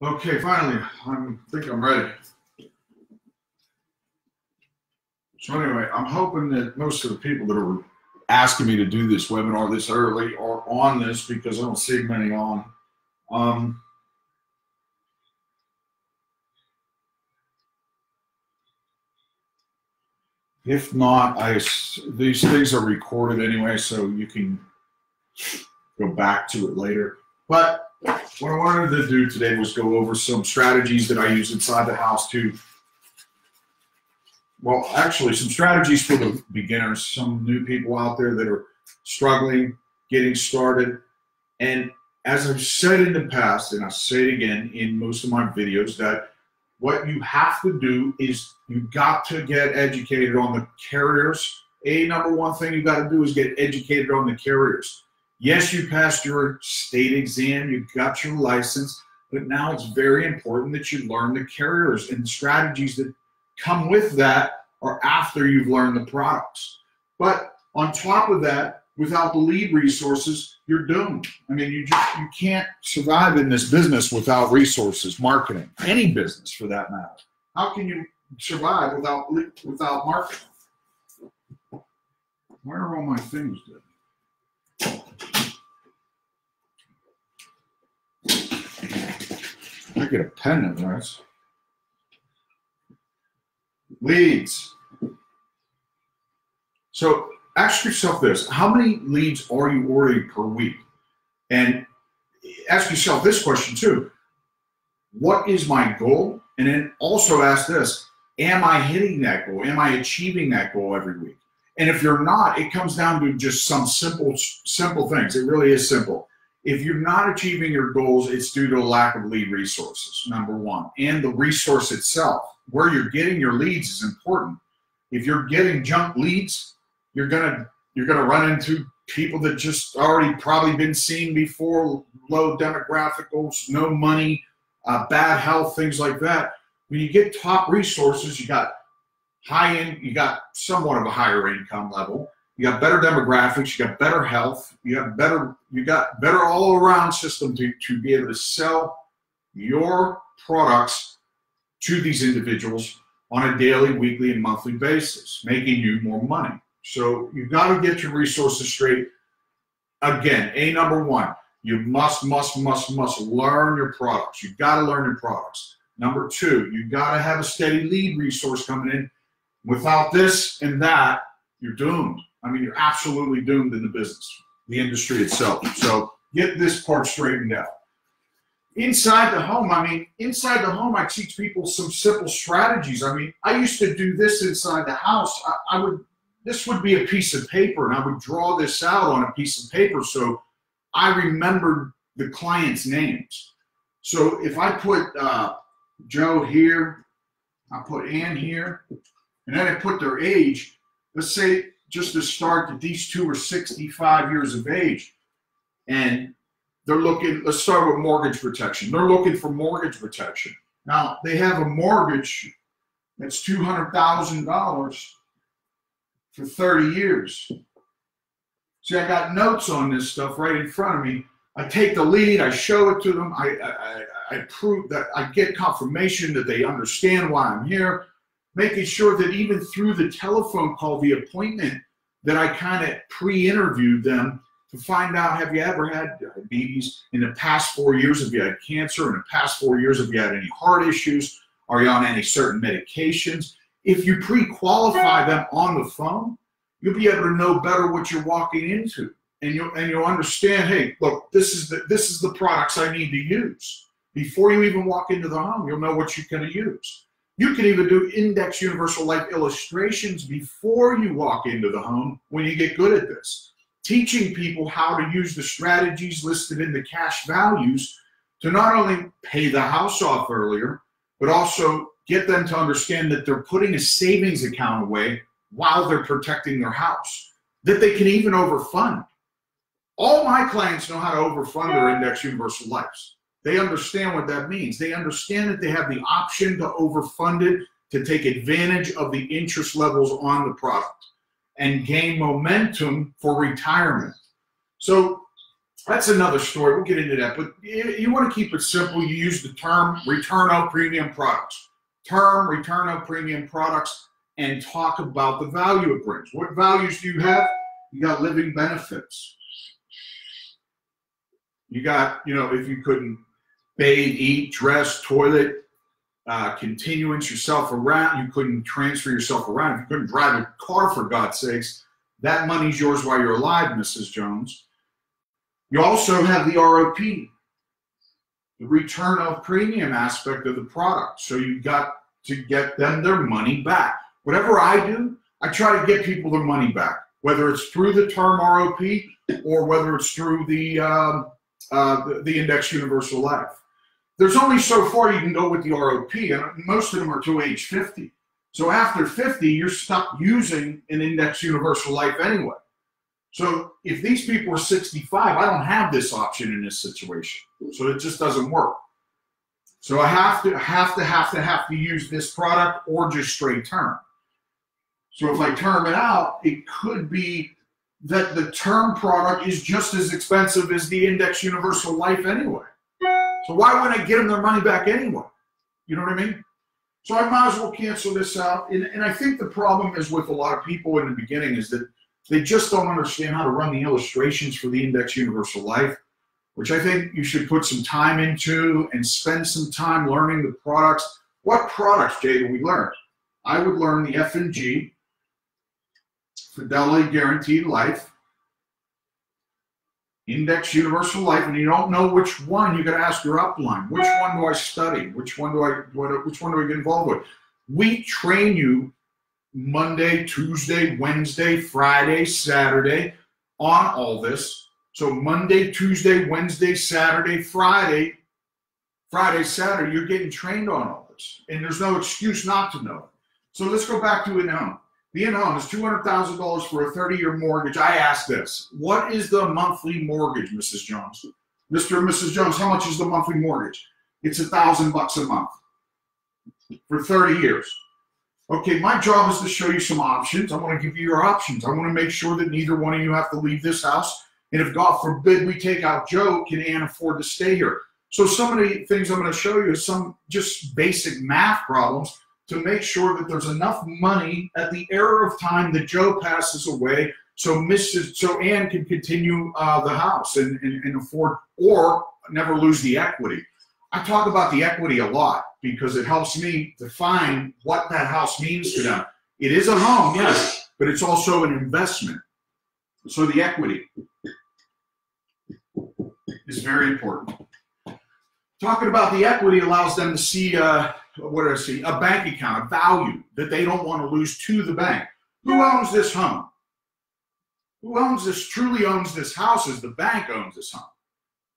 Okay, finally, I think I'm ready. So anyway, I'm hoping that most of the people that are asking me to do this webinar this early are on this, because I don't see many on. If not, these things are recorded anyway, so you can go back to it later. But what I wanted to do today was go over some strategies that I use inside the house to, well, actually some strategies for the beginners, some new people out there that are struggling, getting started. And as I've said in the past, and I'll say it again in most of my videos, that what you have to do is you got to get educated on the carriers. Number one thing you got to do is get educated on the carriers. Yes, you passed your state exam, you got your license, but now it's very important that you learn the carriers, and the strategies that come with that are after you've learned the products. But on top of that, without the lead resources, you're doomed. I mean, you can't survive in this business without resources, marketing, any business for that matter. How can you survive without marketing? Where are all my things good? I get a pen in there. Leads. So ask yourself this: how many leads are you ordering per week? And ask yourself this question too: what is my goal? And then also ask this: am I hitting that goal? Am I achieving that goal every week? And if you're not, it comes down to just some simple things. It really is simple. If you're not achieving your goals, it's due to a lack of lead resources, number one. And the resource itself, where you're getting your leads, is important. If you're getting junk leads, you're gonna run into people that just already probably been seen before, low demographicals, no money, bad health, things like that. When you get top resources, you got high end, you got somewhat of a higher income level, you got better demographics, you got better health, you got better all around system to be able to sell your products to these individuals on a daily, weekly, and monthly basis, making you more money. So you've got to get your resources straight. Again, number one, you must learn your products. You've got to learn your products. Number two, you've got to have a steady lead resource coming in. Without this and that, you're doomed. I mean, you're absolutely doomed in the business, the industry itself. So get this part straightened out. Inside the home, I teach people some simple strategies. I mean, I used to do this inside the house. This would be a piece of paper, and I would draw this out on a piece of paper so I remembered the client's names. So if I put Joe here, I put Ann here, and then I put their age, let's say just to start that these two are 65 years of age, and they're looking, let's start with mortgage protection. They're looking for mortgage protection. Now, they have a mortgage that's $200,000 for 30 years. See, I got notes on this stuff right in front of me. I take the lead, I show it to them, I prove that, I get confirmation that they understand why I'm here, making sure that even through the telephone call, the appointment, that I kind of pre-interviewed them to find out, have you ever had diabetes? In the past 4 years, have you had cancer? In the past 4 years, have you had any heart issues? Are you on any certain medications? If you pre-qualify them on the phone, you'll be able to know better what you're walking into. And you'll understand, hey, look, this is the products I need to use. Before you even walk into the home, you'll know what you're going to use. You can even do index universal life illustrations before you walk into the home when you get good at this. Teaching people how to use the strategies listed in the cash values to not only pay the house off earlier, but also get them to understand that they're putting a savings account away while they're protecting their house, that they can even overfund. All my clients know how to overfund their index universal lives. They understand what that means. They understand that they have the option to overfund it, to take advantage of the interest levels on the product and gain momentum for retirement. So That's another story. We'll get into that. But you want to keep it simple. You use the term return of premium products. Term, return of premium products, and talk about the value it brings. What values do you have? You got living benefits. You got, if you couldn't bathe, eat, dress, toilet, continuance yourself around, you couldn't transfer yourself around, if you couldn't drive a car, for God's sakes, that money's yours while you're alive, Mrs. Jones. You also have the ROP, the return of premium aspect of the product. So you've got to get them their money back. Whatever I do, I try to get people their money back, whether it's through the term ROP or whether it's through the Index Universal Life. There's only so far you can go with the ROP, and most of them are to age 50. So after 50, you're stuck using an Index Universal Life anyway. So if these people are 65, I don't have this option in this situation. So it just doesn't work. So I have to use this product or just straight term. So if I term it out, it could be that the term product is just as expensive as the Index Universal Life anyway. So why wouldn't I get them their money back anyway? You know what I mean? So I might as well cancel this out. And I think the problem is with a lot of people in the beginning is that they just don't understand how to run the illustrations for the Index Universal Life, which I think you should put some time into and spend some time learning the products. What products, Jay, do we learn? I would learn the F&G, Fidelity Guaranteed Life, Index Universal Life, and you don't know which one, you got to ask your upline. Which one do I study? Which one do I get involved with? We train you Monday, Tuesday, Wednesday, Friday, Saturday on all this. So Monday, Tuesday, Wednesday, Saturday, Friday, Saturday, you're getting trained on all this. And there's no excuse not to know. So let's go back to in-home. The in-home is $200,000 for a 30-year mortgage. I asked this, what is the monthly mortgage, Mrs. Jones? Mr. and Mrs. Jones, how much is the monthly mortgage? It's $1,000 a month for 30 years. Okay, my job is to show you some options. I want to give you your options. I want to make sure that neither one of you have to leave this house. And if God forbid we take out Joe, can Ann afford to stay here? So some of the things I'm going to show you is some just basic math problems to make sure that there's enough money at the era of time that Joe passes away so Ann can continue the house and afford or never lose the equity. I talk about the equity a lot because it helps me define what that house means to them. It is a home, yes, but it's also an investment. So the equity is very important. Talking about the equity allows them to see, a bank account, a value that they don't want to lose to the bank. Who owns this home? Who owns this, truly owns this house is the bank owns this home.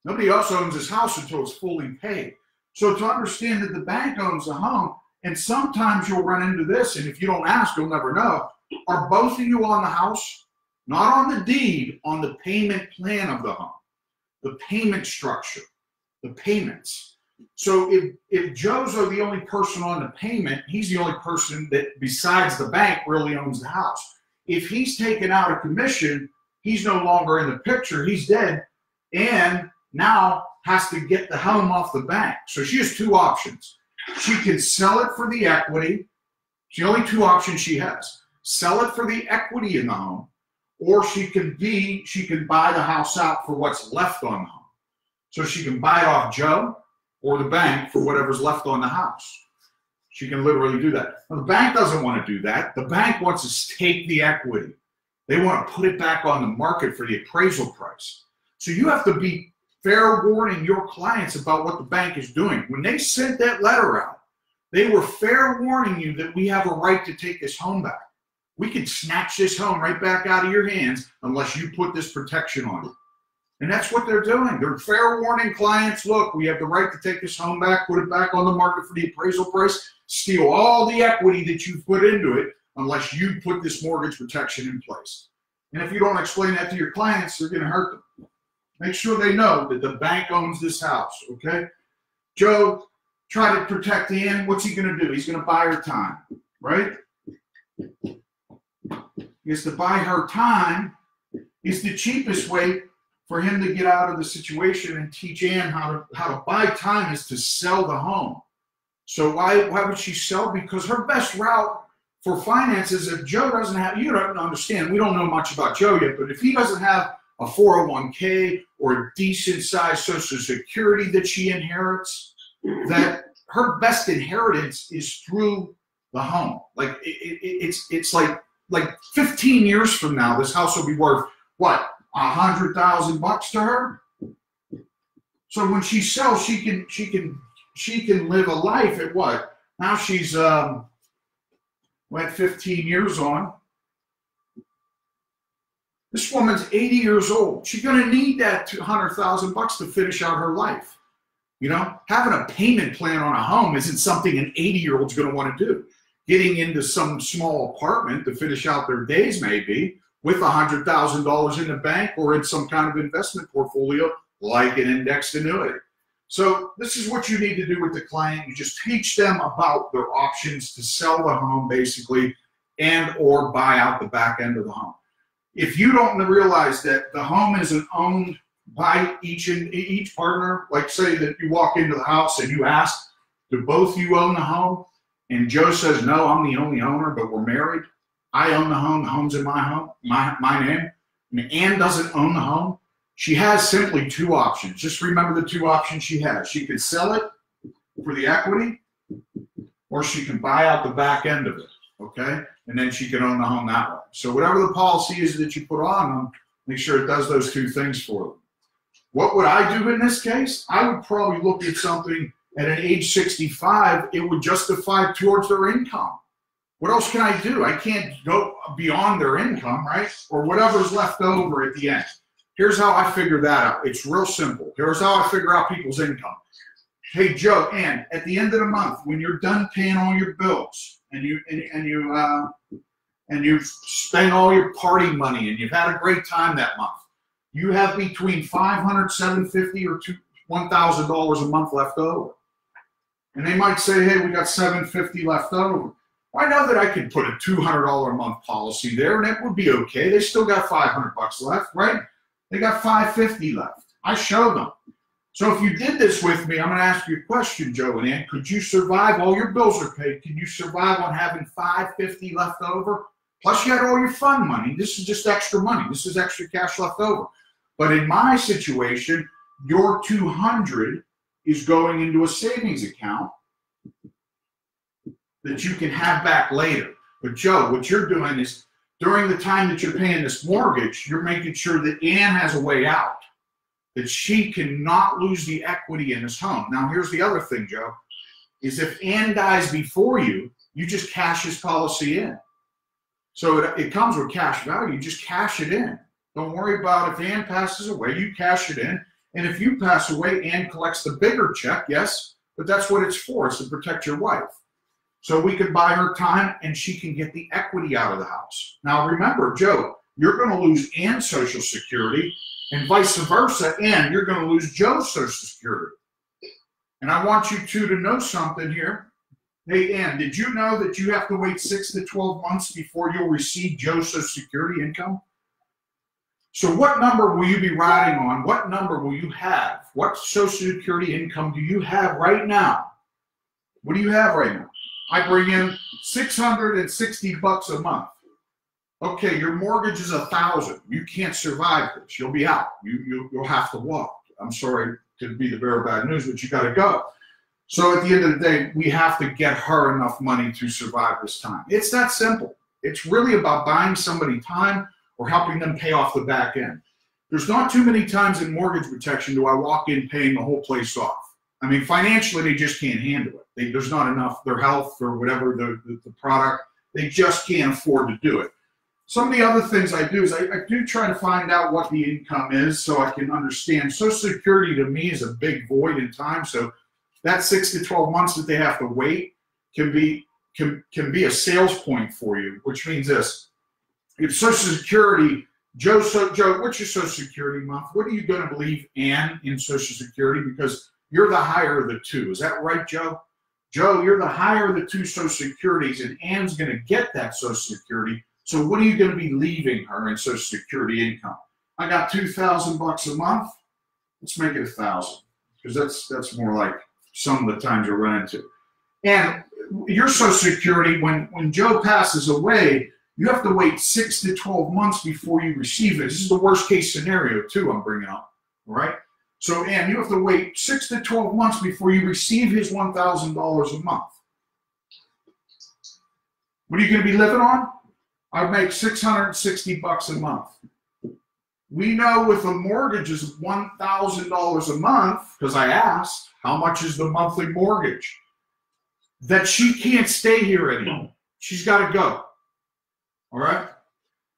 Nobody else owns this house until it's fully paid. So to understand that the bank owns the home, and sometimes you'll run into this, and if you don't ask, you'll never know. Are both of you on the house? Not on the deed, on the payment plan of the home, the payment structure, the payments. So if Joe's the only person on the payment, he's the only person that, besides the bank, really owns the house. If he's taken out a commission, he's no longer in the picture, he's dead, and now has to get the home off the bank. So she has two options. She can sell it for the equity. It's the only two options she has. Sell it for the equity in the home, or she can buy the house out for what's left on the home. So she can buy it off Joe or the bank for whatever's left on the house. She can literally do that. Now, the bank doesn't want to do that. The bank wants to take the equity. They want to put it back on the market for the appraisal price. So you have to be fair warning your clients about what the bank is doing. When they sent that letter out, they were fair warning you that we have a right to take this home back. We can snatch this home right back out of your hands unless you put this protection on it. And that's what they're doing. They're fair warning clients, look, we have the right to take this home back, put it back on the market for the appraisal price, steal all the equity that you've put into it unless you put this mortgage protection in place. And if you don't explain that to your clients, they're going to hurt them. Make sure they know that the bank owns this house, okay? Joe, try to protect Ann. What's he going to do? He's going to buy her time, right? Because to buy her time is the cheapest way for him to get out of the situation and teach Ann how to buy time is to sell the home. So why would she sell? Because her best route for finances, if Joe doesn't have, you don't understand, we don't know much about Joe yet, but if he doesn't have a 401k or a decent sized Social Security that she inherits, that her best inheritance is through the home. Like it's like 15 years from now, this house will be worth what, $100,000 to her. So when she sells, she can live a life at what? Now she's went 15 years on. This woman's 80 years old. She's going to need that $100,000 to finish out her life. You know, having a payment plan on a home isn't something an 80-year-old's going to want to do. Getting into some small apartment to finish out their days maybe with $100,000 in the bank or in some kind of investment portfolio like an indexed annuity. So this is what you need to do with the client. You just teach them about their options to sell the home basically and or buy out the back end of the home. If you don't realize that the home isn't owned by each partner, like say that you walk into the house and you ask, do both you own the home? And Joe says, no, I'm the only owner, but we're married. I own the home's in my home, my name. I mean, Ann doesn't own the home. She has simply two options. Just remember the two options she has. She could sell it for the equity, or she can buy out the back end of it, okay? And then she can own the home that way. So whatever the policy is that you put on them, make sure it does those two things for them. What would I do in this case? I would probably look at something at an age 65, it would justify towards their income. What else can I do? I can't go beyond their income, right? Or whatever's left over at the end. Here's how I figure that out. It's real simple. Here's how I figure out people's income. Hey, Joe, Ann, at the end of the month, when you're done paying all your bills and you've spent all your party money and you've had a great time that month, you have between $500, $750, or $1,000 a month left over. And they might say, hey, we got $750 left over. Well, I know that I could put a $200 a month policy there, and it would be okay. They still got $500 left, right? They got $550 left. I show them. So if you did this with me, I'm going to ask you a question, Joe and Ann. Could you survive? All your bills are paid. Can you survive on having $550 left over? Plus, you had all your fund money. This is just extra money. This is extra cash left over. But in my situation, your $200 is going into a savings account that you can have back later. But Joe, what you're doing is during the time that you're paying this mortgage, you're making sure that Ann has a way out, that she cannot lose the equity in this home. Now, here's the other thing, Joe, is if Ann dies before you, you just cash his policy in. So it comes with cash value. You just cash it in. Don't worry about if Ann passes away, you cash it in. And if you pass away, Ann collects the bigger check, yes, but that's what it's for. It's to protect your wife. So we could buy her time and she can get the equity out of the house. Now remember, Joe, you're going to lose Ann's Social Security and vice versa, and you're going to lose Joe's Social Security. And I want you two to know something here. Hey, Ann, did you know that you have to wait 6 to 12 months before you'll receive Joe's Social Security income? So what number will you be riding on? What number will you have? What Social Security income do you have right now? What do you have right now? I bring in $660 a month. Okay, your mortgage is $1,000. You can't survive this. You'll be out. You'll have to walk. I'm sorry to be the bearer of bad news, but you got to go. So at the end of the day, we have to get her enough money to survive this time. It's that simple. It's really about buying somebody time or helping them pay off the back end. There's not too many times in mortgage protection do I walk in paying the whole place off. I mean, financially, they just can't handle it. There's not enough, their health or whatever, the product, they just can't afford to do it. Some of the other things I do is I do try to find out what the income is so I can understand. Social Security to me is a big void in time, so that 6 to 12 months that they have to wait can be a sales point for you, which means this. If Social Security, Joe, what's your Social Security month? What are you going to believe, Ann, in Social Security? Because you're the higher of the two. Is that right, Joe? Joe, you're the higher of the two Social Securities, and Ann's going to get that Social Security. So what are you going to be leaving her in Social Security income? I got $2,000 a month. Let's make it 1,000, because that's more like some of the times you'll run into. And your Social Security, when Joe passes away, you have to wait 6 to 12 months before you receive it. This is the worst case scenario too I'm bringing up, all right? So, Ann, you have to wait 6 to 12 months before you receive his $1,000 a month. What are you going to be living on? I make $660 a month. We know with a mortgage is $1,000 a month, because I asked, how much is the monthly mortgage? That she can't stay here anymore. She's got to go. All right?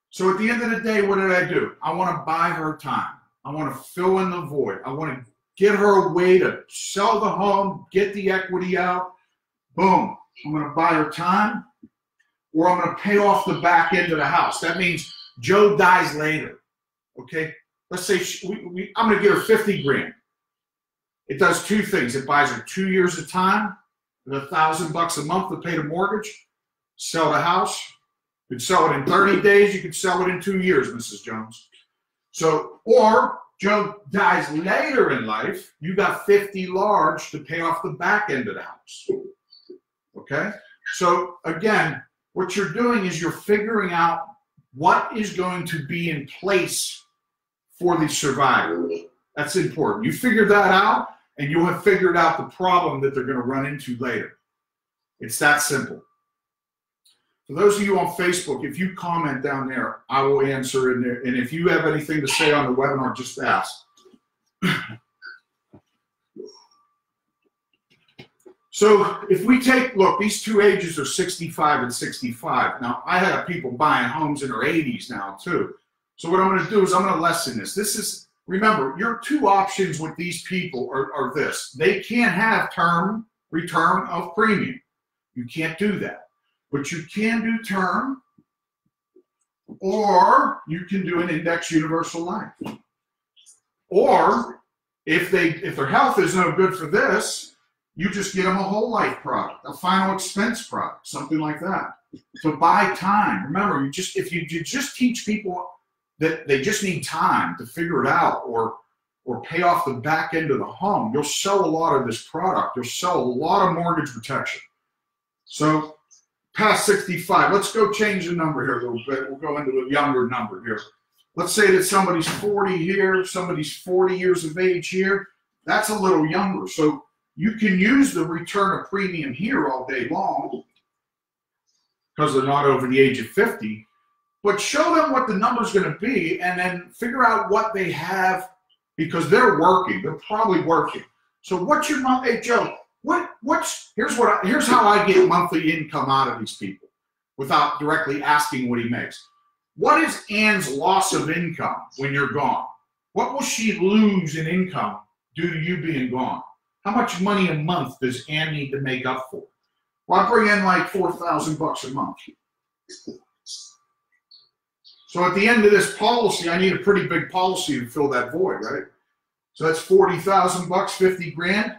So at the end of the day, what did I do? I want to buy her time. I want to fill in the void. I want to get her a way to sell the home, get the equity out. Boom. I'm going to buy her time, or I'm going to pay off the back end of the house. That means Joe dies later. Okay? Let's say I'm going to give her 50 grand. It does two things. It buys her 2 years of time, with $1,000 a month to pay the mortgage, sell the house. You could sell it in 30 days. You could sell it in 2 years, Mrs. Jones. So, or Joe dies later in life, you got 50 large to pay off the back end of the house. Okay? So, again, what you're doing is you're figuring out what is going to be in place for the survivor. That's important. You figure that out, and you'll have figured out the problem that they're going to run into later. It's that simple. For those of you on Facebook, if you comment down there, I will answer in there. And if you have anything to say on the webinar, just ask. So if we take, look, these two ages are 65 and 65. Now, I have people buying homes in their 80s now, too. So what I'm going to do is I'm going to lessen this. This is, remember, your two options with these people are this. They can't have return of premium. You can't do that. But you can do term, or you can do an index universal life. Or if their health is no good for this, you just get them a whole life product, a final expense product, something like that. So buy time. Remember, if you just teach people that they just need time to figure it out, or pay off the back end of the home, you'll sell a lot of this product. You'll sell a lot of mortgage protection. So past 65, let's go change the number here a little bit. We'll go into a younger number here. Let's say that somebody's 40 here, somebody's 40 years of age here. That's a little younger. So you can use the return of premium here all day long, because they're not over the age of 50. But show them what the number's going to be, and then figure out what they have, because they're working. They're probably working. So what's your month? Hey, Joe, here's how I get monthly income out of these people without directly asking what he makes. What is Ann's loss of income when you're gone? What will she lose in income due to you being gone? How much money a month does Ann need to make up for? Well, I bring in like $4,000 a month. So at the end of this policy, I need a pretty big policy to fill that void, right? So that's $40,000, 50 grand.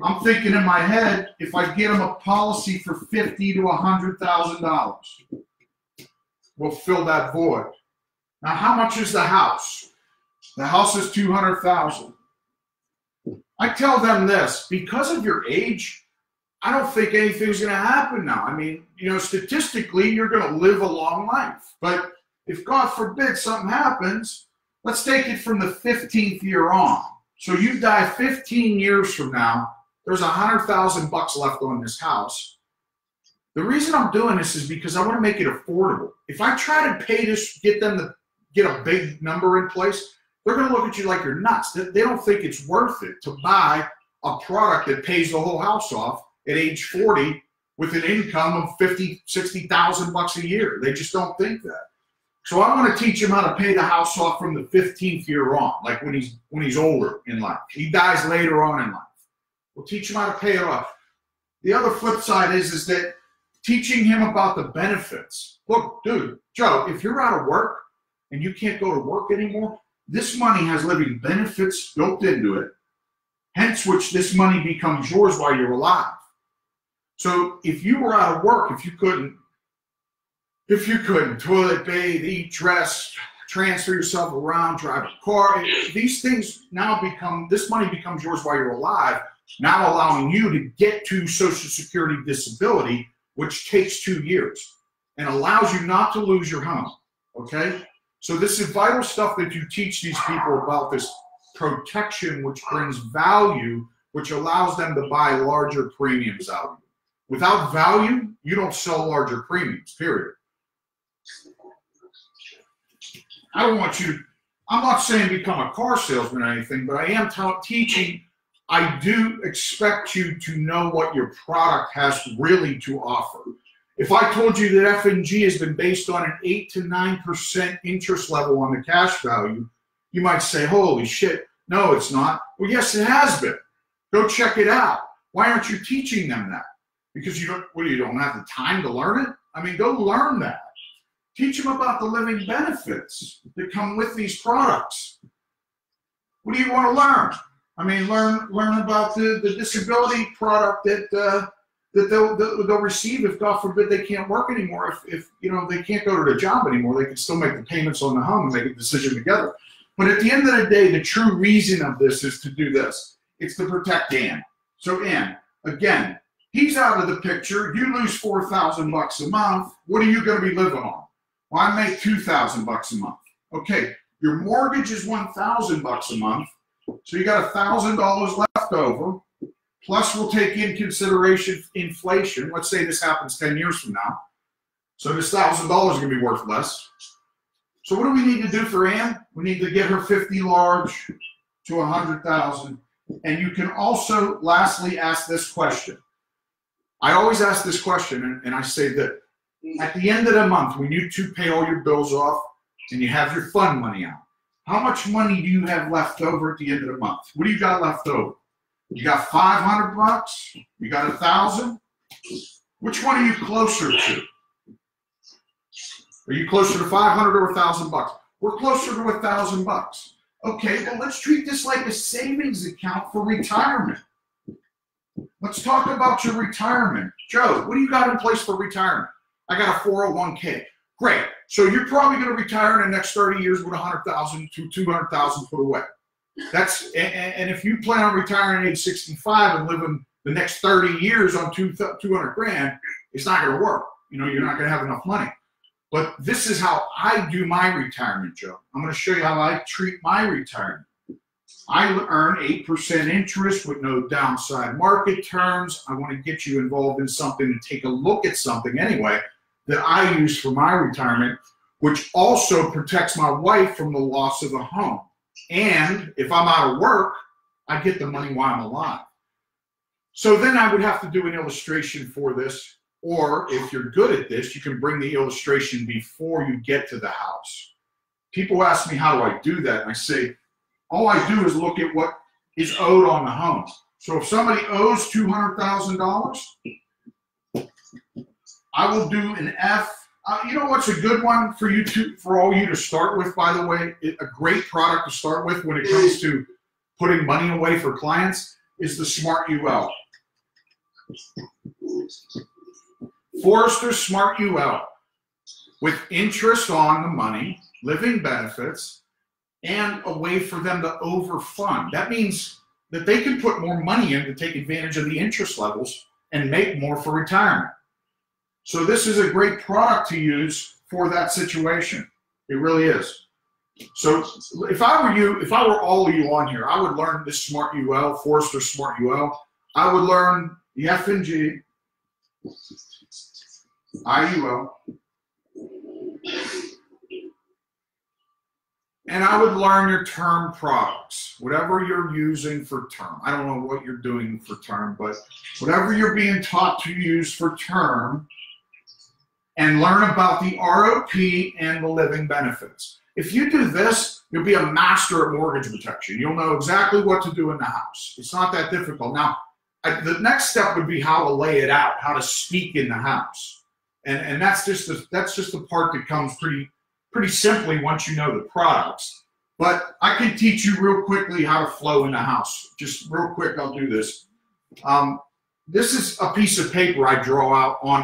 I'm thinking in my head, if I get them a policy for $50,000 to $100,000, we'll fill that void. Now, how much is the house? The house is $200,000. I tell them this, because of your age, I don't think anything's going to happen now. I mean, statistically, you're going to live a long life. But if, God forbid, something happens, let's take it from the 15th year on. So you die 15 years from now, there's $100,000 left on this house. The reason I'm doing this is because I want to make it affordable. If I try to pay this, get them to get a big number in place, they're going to look at you like you're nuts. They don't think it's worth it to buy a product that pays the whole house off at age 40 with an income of $50,000, $60,000 a year. They just don't think that. So I want to teach him how to pay the house off from the 15th year on, like when he's older in life. He dies later on in life. We'll teach him how to pay it off. The other flip side is that teaching him about the benefits. Look, dude, Joe, if you're out of work and you can't go to work anymore, this money has living benefits built into it, hence which this money becomes yours while you're alive. So if you were out of work, if you couldn't toilet bathe, eat, dress, transfer yourself around, drive a car. These things now become, this money becomes yours while you're alive, now allowing you to get to Social Security disability, which takes 2 years and allows you not to lose your home, okay? So this is vital stuff that you teach these people about this protection, which brings value, which allows them to buy larger premiums out of you. Without value, you don't sell larger premiums, period. I don't want you to, I'm not saying become a car salesman or anything, but I am teaching, I do expect you to know what your product has really to offer. If I told you that F&G has been based on an 8 to 9% interest level on the cash value, you might say, holy shit, no, it's not. Well, yes, it has been. Go check it out. Why aren't you teaching them that? Because you don't, what, you don't have the time to learn it? I mean, go learn that. Teach them about the living benefits that come with these products. What do you want to learn? I mean, learn about the disability product that they'll receive if, God forbid, they can't work anymore. If you know, they can't go to their job anymore, they can still make the payments on the home and make a decision together. But at the end of the day, the true reason of this is to do this. It's to protect Ann. So Ann, again, he's out of the picture. You lose $4,000 a month. What are you going to be living on? Well, I make $2,000 a month. Okay, your mortgage is $1,000 a month, so you got $1,000 left over. Plus, we'll take in consideration inflation. Let's say this happens 10 years from now. So this $1,000 is going to be worth less. So what do we need to do for Ann? We need to get her 50 large to 100,000. And you can also, lastly, ask this question. I always ask this question, and I say that at the end of the month, when you two pay all your bills off and you have your fund money out, how much money do you have left over at the end of the month? What do you got left over? You got $500? You got 1,000? Which one are you closer to? Are you closer to 500 or 1,000 bucks? We're closer to 1,000 bucks. Okay, well, let's treat this like a savings account for retirement. Let's talk about your retirement. Joe, what do you got in place for retirement? I got a 401k. Great. So you're probably going to retire in the next 30 years with 100,000 to 200,000 put away. That's, and if you plan on retiring at age 65 and living the next 30 years on 200 grand, it's not going to work. You know, you're not going to have enough money. But this is how I do my retirement, Joe. I'm going to show you how I treat my retirement. I earn 8% interest with no downside market terms. I want to get you involved in something and take a look at something anyway that I use for my retirement, which also protects my wife from the loss of a home. And if I'm out of work, I get the money while I'm alive. So then I would have to do an illustration for this. Or if you're good at this, you can bring the illustration before you get to the house. People ask me, how do I do that? And I say, all I do is look at what is owed on the home. So if somebody owes $200,000, I will do an F. You know what's a good one for you to, for all you to start with, by the way, a great product to start with when it comes to putting money away for clients is the Smart UL. Forrester Smart UL with interest on the money, living benefits, and a way for them to overfund. That means that they can put more money in to take advantage of the interest levels and make more for retirement. So this is a great product to use for that situation. It really is. So if I were you, if I were all of you on here, I would learn this Smart UL, Forrester Smart UL. I would learn the F&G, IUL, and I would learn your term products, whatever you're using for term. I don't know what you're doing for term, but whatever you're being taught to use for term, and learn about the ROP and the living benefits. If you do this, you'll be a master at mortgage protection. You'll know exactly what to do in the house. It's not that difficult. Now, the next step would be how to lay it out, how to speak in the house. And that's just the part that comes pretty simply once you know the products. But I can teach you real quickly how to flow in the house. Just real quick, I'll do this. This is a piece of paper I draw out on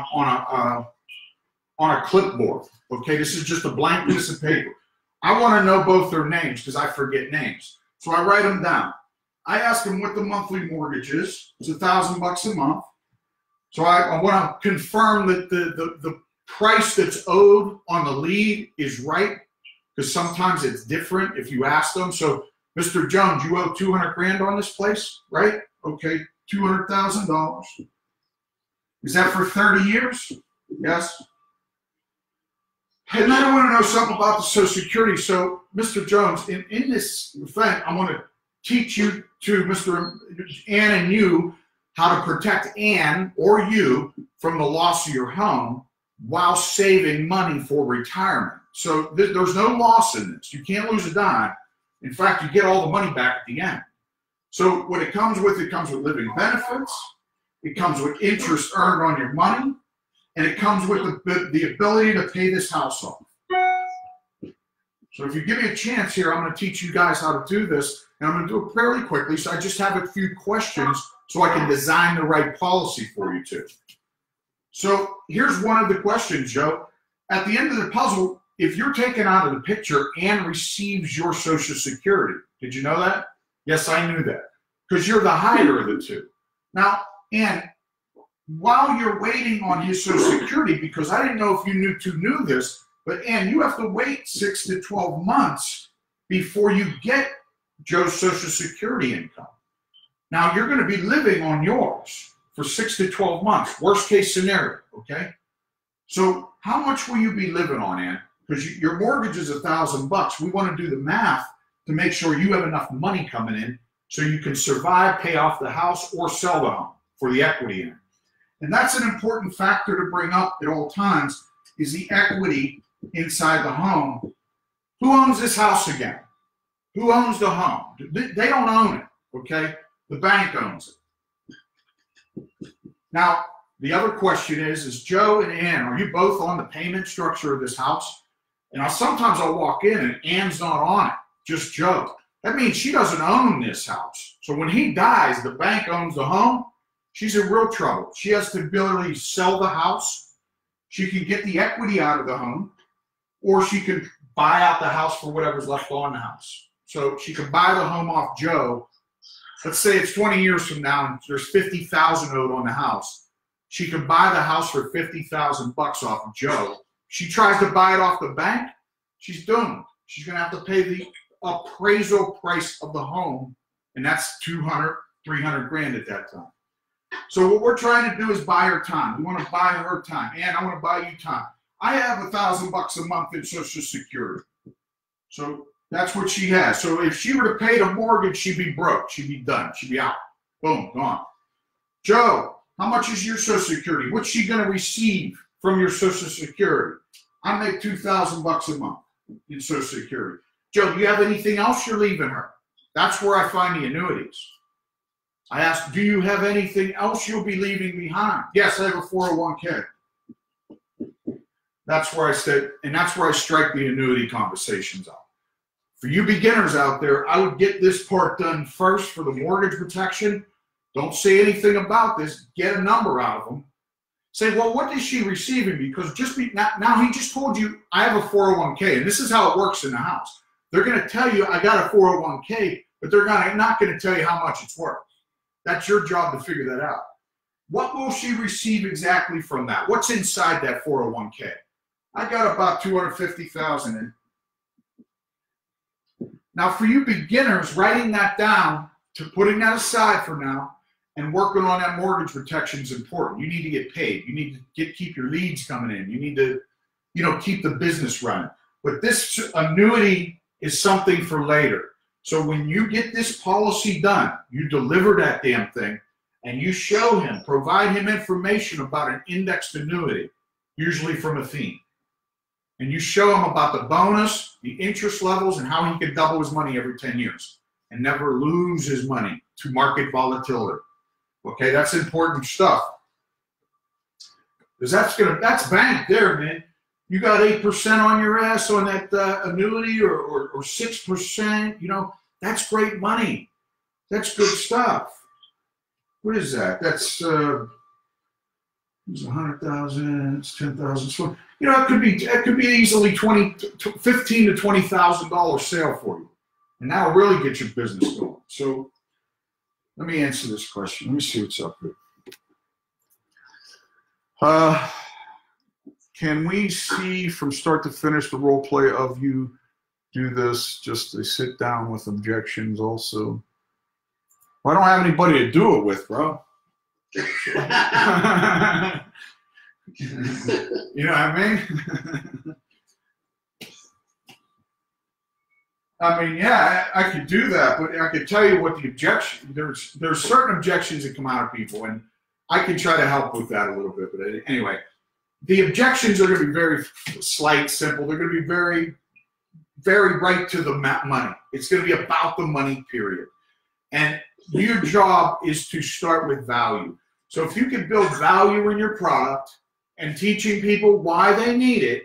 a clipboard. Okay, this is just a blank piece of paper. I want to know both their names because I forget names. So I write them down. I ask them what the monthly mortgage is. It's $1,000 a month. So I want to confirm that the price that's owed on the lead is right, because sometimes it's different if you ask them. So, Mr. Jones, you owe 200 grand on this place, right? Okay, $200,000. Is that for 30 years? Yes. And then I want to know something about the Social Security. So, Mr. Jones, in this event, I want to teach you to Mr. Ann and you how to protect Ann or you from the loss of your home while saving money for retirement. So there's no loss in this. You can't lose a dime. In fact, you get all the money back at the end. So what it comes with living benefits, it comes with interest earned on your money, and it comes with the ability to pay this house off. So if you give me a chance here, I'm going to teach you guys how to do this, and I'm going to do it fairly quickly. So I just have a few questions so I can design the right policy for you too. So here's one of the questions, Joe. At the end of the puzzle, if you're taken out of the picture, Ann receives your Social Security. Did you know that? Yes, I knew that, because you're the higher of the two. Now, Ann, while you're waiting on his Social Security, because I didn't know if you knew this, but Ann, you have to wait 6 to 12 months before you get Joe's Social Security income. Now, you're going to be living on yours for 6 to 12 months, worst case scenario, okay? So how much will you be living on, Ann? Because your mortgage is $1,000. We want to do the math to make sure you have enough money coming in so you can survive, pay off the house, or sell the home for the equity in it. And that's an important factor to bring up at all times, is the equity inside the home. Who owns this house again? Who owns the home? They don't own it, okay? The bank owns it. Now, the other question is Joe and Ann, are you both on the payment structure of this house? And sometimes I'll walk in and Ann's not on it, just Joe. That means she doesn't own this house. So when he dies, the bank owns the home. She's in real trouble. She has the ability to sell the house. She can get the equity out of the home, or she can buy out the house for whatever's left on the house. So she could buy the home off Joe. Let's say it's 20 years from now and there's $50,000 owed on the house. She could buy the house for $50,000 off of Joe. She tries to buy it off the bank, she's doomed. She's going to have to pay the appraisal price of the home, and that's 200, 300 grand at that time. So what we're trying to do is buy her time. We want to buy her time. And I want to buy you time. I have $1,000 a month in Social Security. So that's what she has. So if she were to pay the mortgage, she'd be broke. She'd be done. She'd be out. Boom, gone. Joe, how much is your Social Security? What's she going to receive from your Social Security? I make $2,000 a month in Social Security. Joe, do you have anything else you're leaving her? That's where I find the annuities. I asked, do you have anything else you'll be leaving behind? Yes, I have a 401k. That's where I said, and that's where I strike the annuity conversations out. For you beginners out there, I would get this part done first for the mortgage protection. Don't say anything about this. Get a number out of them. Say, well, what is she receiving? Because now he just told you I have a 401k, and this is how it works in the house. They're going to tell you I got a 401k, but they're not going to tell you how much it's worth. That's your job to figure that out. What will she receive exactly from that? What's inside that 401k? I got about $250,000 in. Now, for you beginners, writing that down to putting that aside for now and working on that mortgage protection is important. You need to get paid. You need to keep your leads coming in. You need to, keep the business running. But this annuity is something for later. So when you get this policy done, you deliver that damn thing and you show him, provide him information about an indexed annuity, usually from Athene. And you show him about the bonus, the interest levels, and how he can double his money every 10 years and never lose his money to market volatility. Okay, that's important stuff. Because that's bank there, man. You got 8% on your ass on that annuity or 6%, that's great money. That's good stuff. What is that? That's It's 100,000. It's 10,000. So it could be easily $15,000 to $20,000 sale for you, and that'll really get your business going. So let me answer this question. Let me see what's up here. Can we see from start to finish the role play of you do this? Just to sit down with objections also. Well, I don't have anybody to do it with, bro. You know what I mean? I mean, yeah, I could do that, but I could tell you what the objection. There's certain objections that come out of people, and I can try to help with that a little bit. But anyway, the objections are going to be very slight, simple. They're going to be very, very right to the money. It's going to be about the money, period. And your job is to start with value. So if you can build value in your product and teaching people why they need it,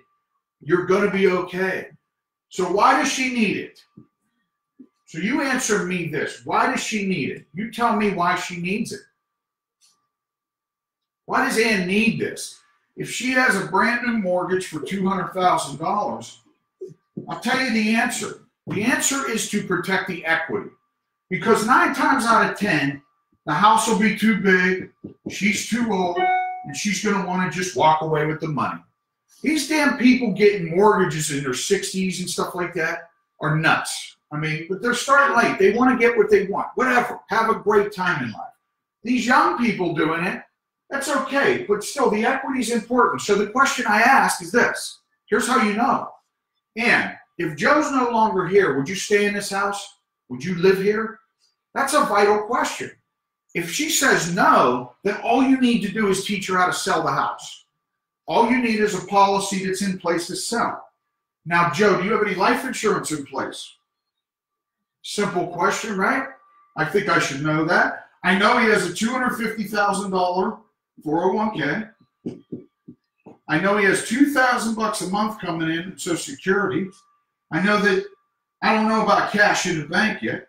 you're going to be okay. So why does she need it? So you answer me this. Why does she need it? You tell me why she needs it. Why does Ann need this? If she has a brand new mortgage for $200,000, I'll tell you the answer. The answer is to protect the equity. Because 9 times out of 10, the house will be too big, she's too old, and she's going to want to just walk away with the money. These damn people getting mortgages in their 60s and stuff like that are nuts. I mean, but they're starting late. They want to get what they want. Whatever. Have a great time in life. These young people doing it, that's okay. But still, the equity is important. So the question I ask is this. Here's how you know. And if Joe's no longer here, would you stay in this house? Would you live here? That's a vital question. If she says no, then all you need to do is teach her how to sell the house. All you need is a policy that's in place to sell. Now, Joe, do you have any life insurance in place? Simple question, right? I think I should know that. I know he has a $250,000 401k. I know he has $2,000 a month coming in Social Security. I know that I don't know about cash in the bank yet.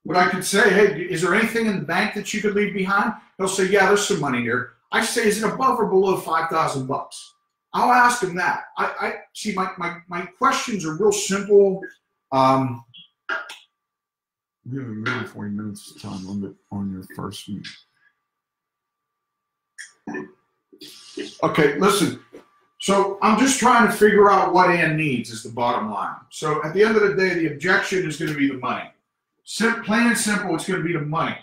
But I could say, hey, is there anything in the bank that you could leave behind? He'll say, yeah, there's some money here. I say, is it above or below $5,000? I'll ask him that. I see my questions are real simple. We have a minute, 40 minutes time limit on your first meeting. Okay, listen. So I'm just trying to figure out what Ann needs is the bottom line. So at the end of the day, the objection is going to be the money. Plain and simple, it's going to be the money.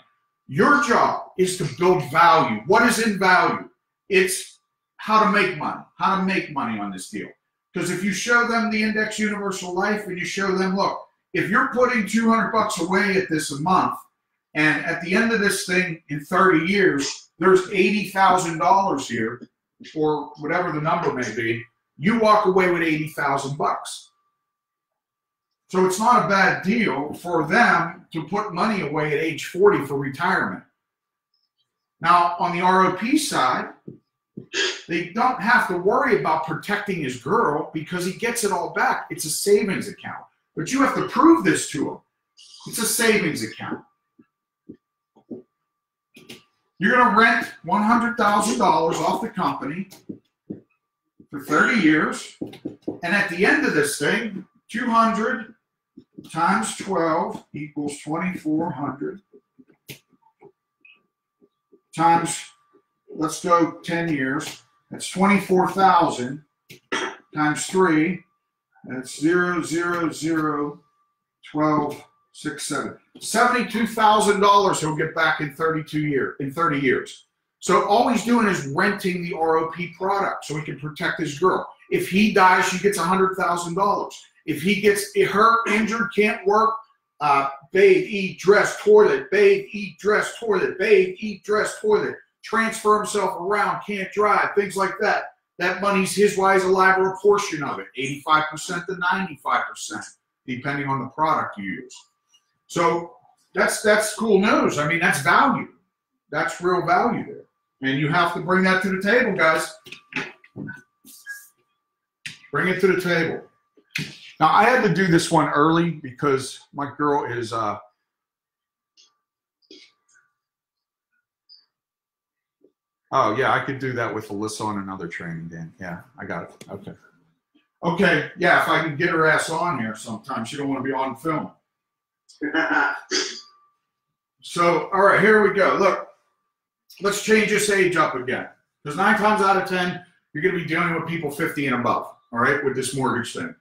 Your job is to build value. What is in value? It's how to make money on this deal. Because if you show them the Index Universal Life and you show them, look, if you're putting $200 away at this a month, and at the end of this thing in 30 years, there's $80,000 here, or whatever the number may be, you walk away with $80,000. So it's not a bad deal for them to put money away at age 40 for retirement. Now, on the ROP side, they don't have to worry about protecting his girl because he gets it all back. It's a savings account. But you have to prove this to him. It's a savings account. You're going to rent $100,000 off the company for 30 years. And at the end of this thing, 200 times 12 equals 2,400 times, let's go 10 years. That's 24,000 times 3. That's 0, 0, 0, 12, 6, 7. $72,000 he'll get back in 30 years. So all he's doing is renting the ROP product so he can protect his girl. If he dies, she gets $100,000. If he gets hurt, injured, can't work, bathe, eat, dress, toilet, bathe, eat, dress, toilet, bathe, eat, dress, toilet, transfer himself around, can't drive, things like that. That money's his while he's alive, or a portion of it, 85% to 95%, depending on the product you use. So that's cool news. I mean, that's value. That's real value there. And you have to bring that to the table, guys. Bring it to the table. Now, I had to do this one early because my girl is Oh, yeah, I could do that with Alyssa on another training, Dan. Yeah, I got it. Okay. Okay, yeah, if I can get her ass on here sometime. She don't want to be on film. So, all right, here we go. Look, let's change this age up again. Because 9 times out of 10, you're going to be dealing with people 50 and above, all right, with this mortgage thing.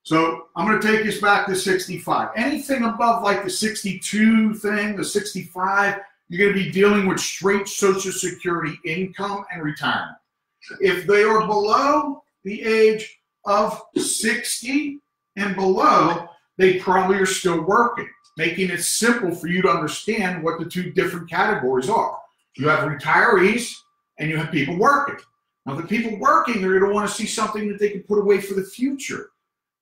So I'm going to take us back to 65. Anything above like the 62 thing, the 65, you're going to be dealing with straight Social Security income and retirement. If they are below the age of 60 and below, they probably are still working, making it simple for you to understand what the 2 different categories are. You have retirees and you have people working. Now, the people working are going to want to see something that they can put away for the future.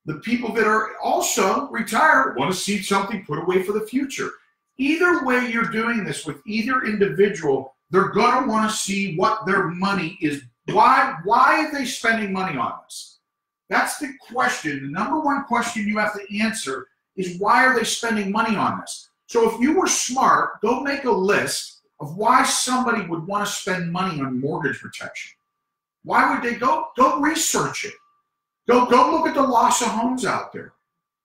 The people that are also retired want to see something put away for the future. Either way you're doing this with either individual, they're going to want to see what their money is. Why are they spending money on this? That's the question. The number one question you have to answer is, why are they spending money on this? So if you were smart, go make a list of why somebody would want to spend money on mortgage protection. Why would they go research it? Go look at the loss of homes out there.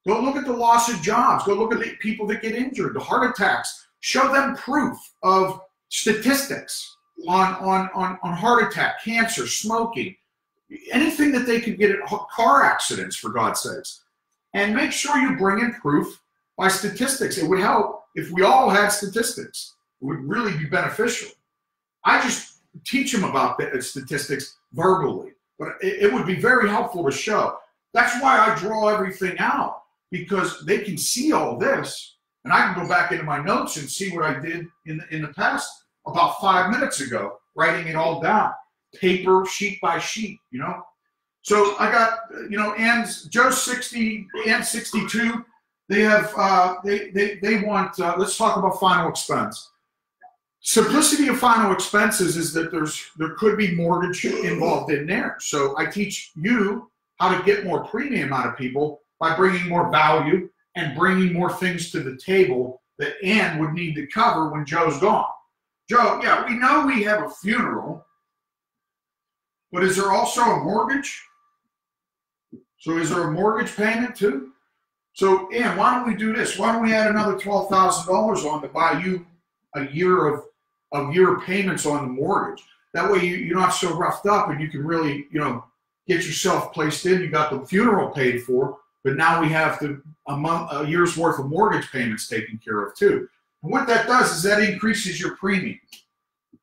Go look at the loss of jobs. Go look at the people that get injured, the heart attacks. Show them proof of statistics on heart attack, cancer, smoking, anything that they could get at car accidents, for God's sakes. And make sure you bring in proof by statistics. It would help if we all had statistics. It would really be beneficial. I just teach them about the statistics verbally. But it would be very helpful to show. That's why I draw everything out, because they can see all this, and I can go back into my notes and see what I did in the past about 5 minutes ago, writing it all down, paper, sheet by sheet, you know. So I got, you know, Joe's 60, Ann's 62. They have, they want. Let's talk about final expense. Simplicity of final expenses is that there could be mortgage involved in there. So I teach you how to get more premium out of people by bringing more value and bringing more things to the table that Ann would need to cover when Joe's gone. Joe, yeah, we know we have a funeral, but is there also a mortgage? So is there a mortgage payment too? So Ann, why don't we do this? Why don't we add another $12,000 on to buy you a year of your payments on the mortgage? That way you're not so roughed up, and you can really, you know, get yourself placed in. You got the funeral paid for, but now we have a year's worth of mortgage payments taken care of too. And what that does is that increases your premium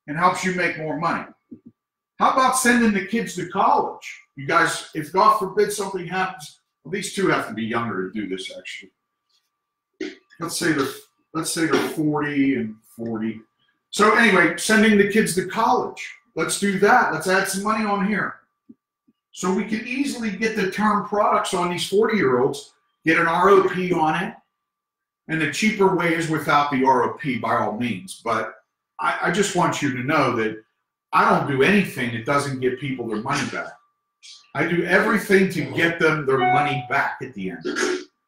and helps you make more money. How about sending the kids to college? You guys, if God forbid something happens, well, these two have to be younger to do this actually. Let's say they're 40 and 40. So anyway, sending the kids to college. Let's do that. Let's add some money on here. So we can easily get the term products on these 40-year-olds, get an ROP on it, and the cheaper way is without the ROP by all means. But I just want you to know that I don't do anything that doesn't get people their money back. I do everything to get them their money back at the end.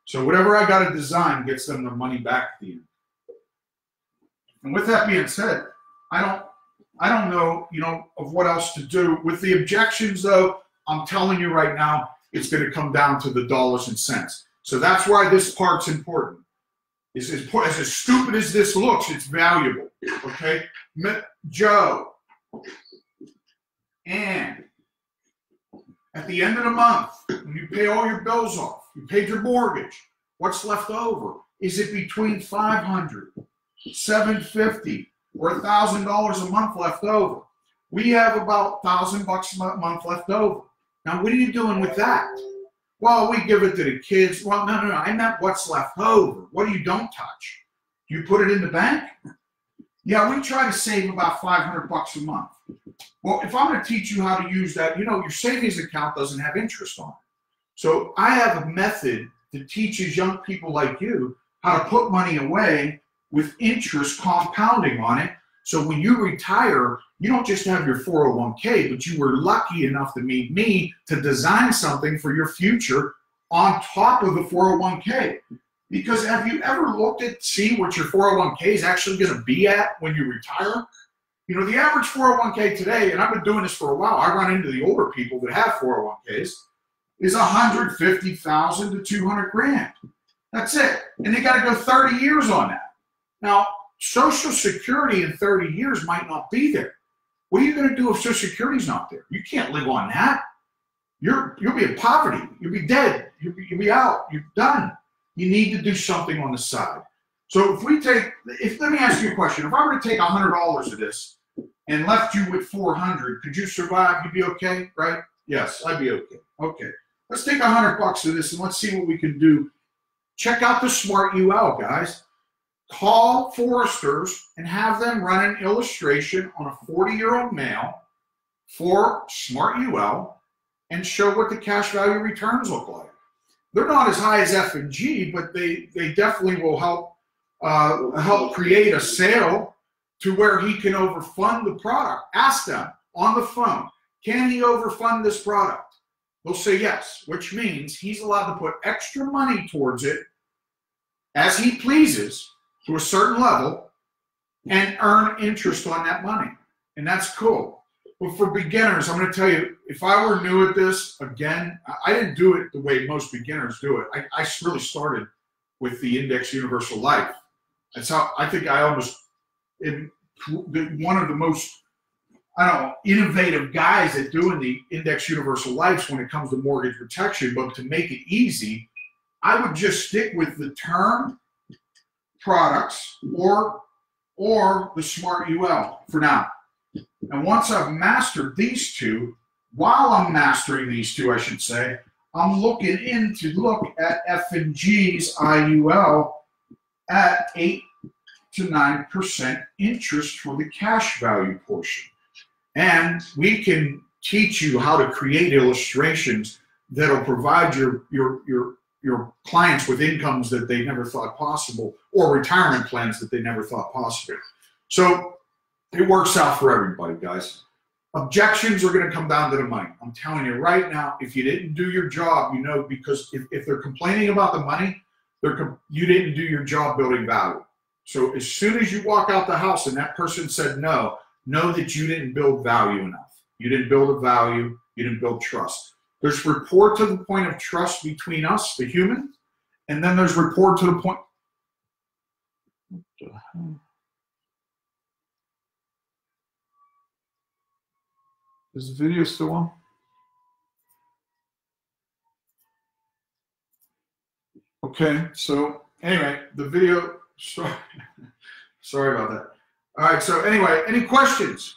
So whatever I got to design gets them their money back at the end. And with that being said, I don't know, you know, of what else to do. With the objections, though, I'm telling you right now, it's going to come down to the dollars and cents. So that's why this part's important. As stupid as this looks, it's valuable. Okay, Joe, and at the end of the month, when you pay all your bills off, you paid your mortgage, what's left over? Is it between $500, $750, or $1,000 a month left over? We have about $1,000 a month left over. Now, what are you doing with that? Well, we give it to the kids. Well, no. I meant what's left over. What do you don't touch? Do you put it in the bank? Yeah, we try to save about $500 a month. Well, if I'm going to teach you how to use that, you know, your savings account doesn't have interest on it. So I have a method that teaches young people like you how to put money away with interest compounding on it. So when you retire, you don't just have your 401k, but you were lucky enough to meet me to design something for your future on top of the 401k. Because have you ever looked at see what your 401k is actually going to be at when you retire? You know, the average 401k today, and I've been doing this for a while, I run into the older people that have 401ks, is 150,000 to 200 grand. That's it. And they got to go 30 years on that. Now, Social Security in 30 years might not be there. What are you going to do if Social Security's not there? You can't live on that. You'll be in poverty. You'll be dead. You'll be out. You're done. You need to do something on the side. So let me ask you a question. If I were to take $100 of this and left you with 400, could you survive? You'd be okay, right? Yes, I'd be okay. Okay. Let's take $100 of this and let's see what we can do. Check out the Smart UL, guys. Call Foresters and have them run an illustration on a 40-year-old male for Smart UL and show what the cash value returns look like. They're not as high as F&G, but they definitely will help create a sale to where he can overfund the product. Ask them on the phone, can he overfund this product? They'll say yes, which means he's allowed to put extra money towards it as he pleases to a certain level and earn interest on that money. And that's cool. But for beginners, I'm going to tell you, if I were new at this, again, I didn't do it the way most beginners do it. I really started with the Index Universal Life. That's how I think I almost one of the most, innovative guys at doing the Index Universal Lives when it comes to mortgage protection. But to make it easy, I would just stick with the term products or the Smart UL for now. And once I've mastered these two, while I'm mastering these two, I should say, I'm looking to look at F&G's IUL at 8 to 9% interest for the cash value portion. And we can teach you how to create illustrations that'll provide your clients with incomes that they never thought possible, or retirement plans that they never thought possible. So it works out for everybody, guys. Objections are going to come down to the money. I'm telling you right now, if you didn't do your job, because if they're complaining about the money, you didn't do your job building value. So as soon as you walk out the house and that person said no, know that you didn't build value enough. You didn't build a value. You didn't build trust. There's rapport to the point of trust between us, the human, and then there's rapport to the point. What the hell? Is the video still on? Okay, so anyway, the video, sorry about that. All right, so anyway, any questions?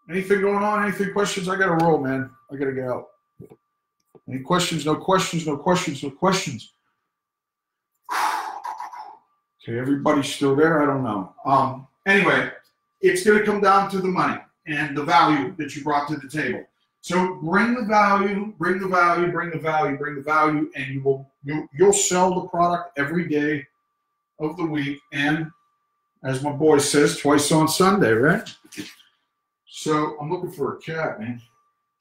Anything going on? Anything questions? I got to roll, man. I got to get out. Any questions? No questions, no questions, no questions. Okay, everybody's still there? I don't know. Anyway, it's going to come down to the money and the value that you brought to the table. So bring the value, bring the value, bring the value, bring the value, and you'll sell the product every day of the week, and as my boy says, twice on Sunday, right? So I'm looking for a cat, man.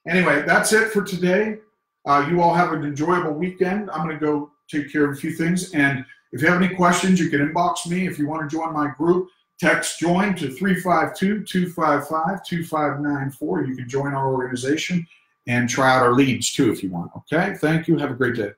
Anyway, that's it for today. You all have an enjoyable weekend. I'm going to go take care of a few things, and if you have any questions, you can inbox me. If you want to join my group, text JOIN to 352-255-2594. You can join our organization and try out our leads too if you want. Okay? Thank you. Have a great day.